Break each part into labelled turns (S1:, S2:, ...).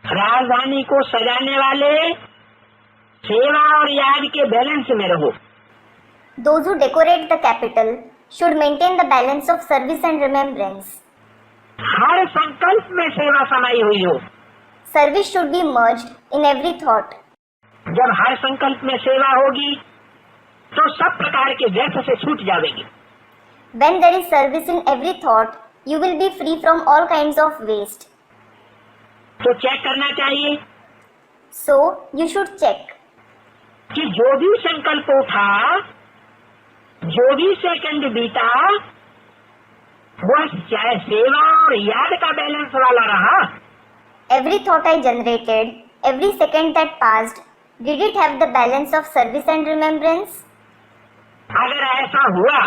S1: राजधानी को सजाने वाले सेवा और याद के बैलेंस में रहो।
S2: Those who decorate the capital should maintain the balance of service and remembrance.
S1: हर संकल्प में सेवा समाई हुई हो।
S2: Service should be merged in every thought.
S1: जब हर संकल्प में सेवा होगी तो सब प्रकार के व्यर्थ से छूट जाएंगे।
S2: When there is service in every thought, you will be free from all kinds of waste.
S1: तो चेक करना चाहिए
S2: So, you should check.
S1: कि जो भी संकल्प उठा, जो भी सेकंड बीता, वह चाहे सेवा और याद का बैलेंस वाला रहा।
S2: Every thought I generated, every second that passed, did it have the balance of service and remembrance?
S1: अगर ऐसा हुआ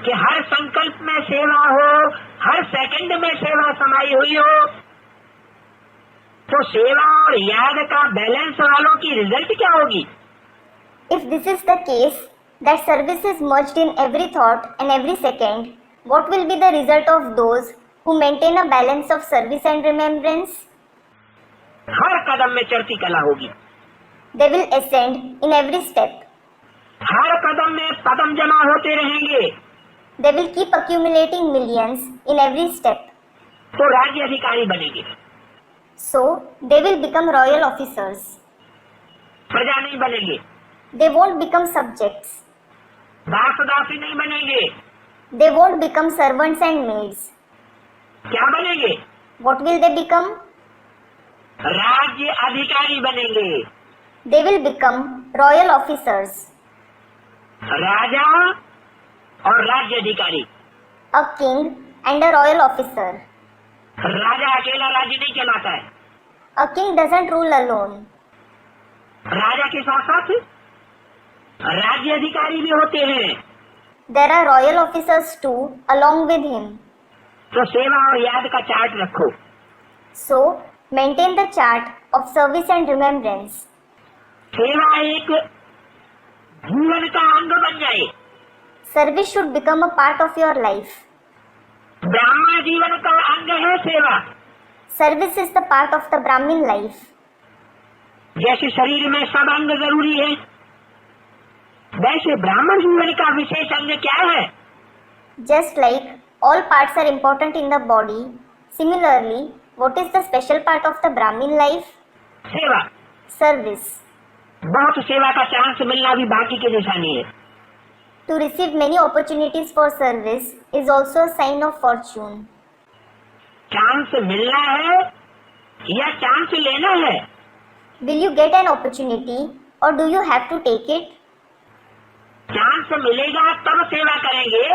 S1: कि हर संकल्प में सेवा हो, हर सेकंड में सेवा समाई हुई हो, तो सेवा और याद का बैलेंस वालों की रिजल्ट क्या होगी?
S2: If this is the case, that service is merged in every thought and every second, what will be the result of those who maintain a balance of service and remembrance?
S1: हर कदम में चढ़ती कला होगी।
S2: They will ascend in every step.
S1: हर कदम में पदम जमा होते रहेंगे।
S2: They will keep accumulating millions in every step.
S1: तो राज्य अधिकारी बनेंगे।
S2: So, they will become royal officers.
S1: प्रजा नहीं बनेंगे।
S2: They won't become subjects.
S1: दास दासी नहीं बनेंगे।
S2: They won't become servants and maids.
S1: क्या बनेंगे?
S2: What will they become?
S1: राज्य अधिकारी बनेंगे।
S2: They will become royal officers.
S1: राजा और राज्य अधिकारी।
S2: A king and a royal officer.
S1: राजा अकेला राज्य नहीं चलाता है।
S2: A king doesn't rule alone.
S1: राजा के साथ साथ राज्य अधिकारी भी होते हैं।
S2: There are royal officers too along with him.
S1: तो सेवा और याद का चार्ट रखो।
S2: So, maintain the chart of service and remembrance.
S1: सेवा एक जीवन का अंग बन जाए।
S2: Service should become a part of your life.
S1: ब्राह्मण जीवन का अंग है सेवा।
S2: Service is the part of the Brahmin life.
S1: जैसे शरीर में सब अंग जरूरी है, वैसे ब्राह्मण जीवन का विशेष अंग क्या है?
S2: Just like all parts are important in the body, similarly, what is the special part of the Brahmin life?
S1: सेवा।
S2: Service.
S1: बहुत सेवा का चांस मिलना भी भाग्य की निशानी है।
S2: To receive many opportunities for service is also a sign of fortune.
S1: Chance मिलना है या चांस लेना है?
S2: Will you get an opportunity or do you have to take it?
S1: Chance मिलेगा तब सेवा करेंगे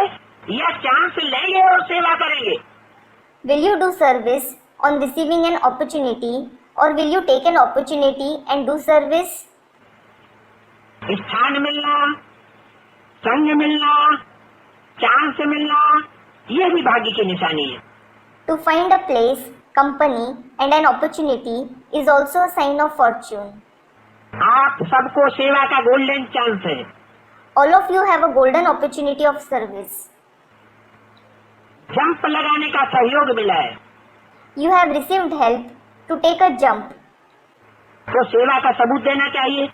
S1: या चांस लेंगे और सेवा करेंगे?
S2: Will you do service on receiving an opportunity or will you take an opportunity and do service?
S1: स्थान मिलना, संग मिलना, चांस मिलना, ये भी भाग्य की निशानी है।
S2: To find a place, company and an opportunity is also a sign of fortune.
S1: आप सबको सेवा का गोल्डन चांस है।
S2: All of you have a golden opportunity of service.
S1: Jump लगाने का सहयोग मिला है।
S2: You have received help to take a jump.
S1: तो सेवा का सबूत देना चाहिए।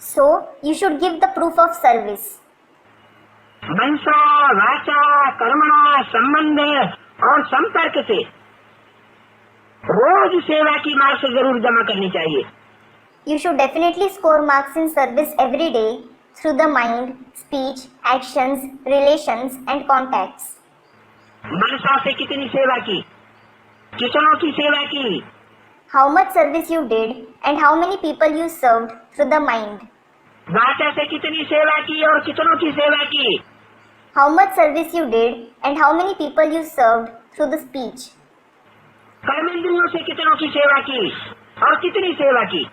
S2: So, you should give the proof of service.
S1: मनसा, वाचा, कर्मणा, संबंध और संपर्क से रोज सेवा की मार्क्स जरूर जमा करनी चाहिए।
S2: You should definitely score marks in service every day through the mind, speech, actions, relations and contacts.
S1: मनसा से कितनी सेवा की, कितनों की सेवा की,
S2: How much service you did and how many people you served through the mind.
S1: वाचा से कितनी सेवा की और कितनों की सेवा की,
S2: How much service you did and how many people you served through the speech.
S1: कर्मेंद्रियों से कितनों की सेवा की और कितनी सेवा की,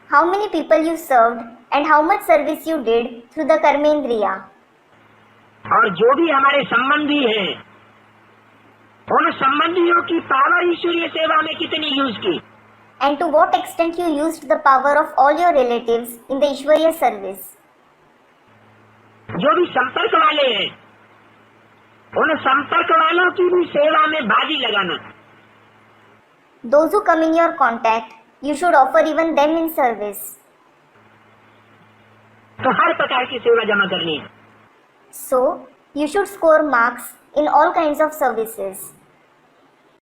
S2: How many people you served and how much service you did through the karmendriya.
S1: और जो भी हमारे संबंधी हैं उन संबंधियों की पावर ईश्वरीय सेवा में कितनी यूज की,
S2: And to what extent you used the power of all your relatives in the Ishwariya service.
S1: जो भी संपर्क वाले हैं उन संपर्क वालों की भी सेवा में बाजी लगाना।
S2: Those who come in your contact, you should offer even them in service.
S1: तो हर प्रकार की सेवा जमा करनी है।
S2: So, you should score marks in all kinds of services.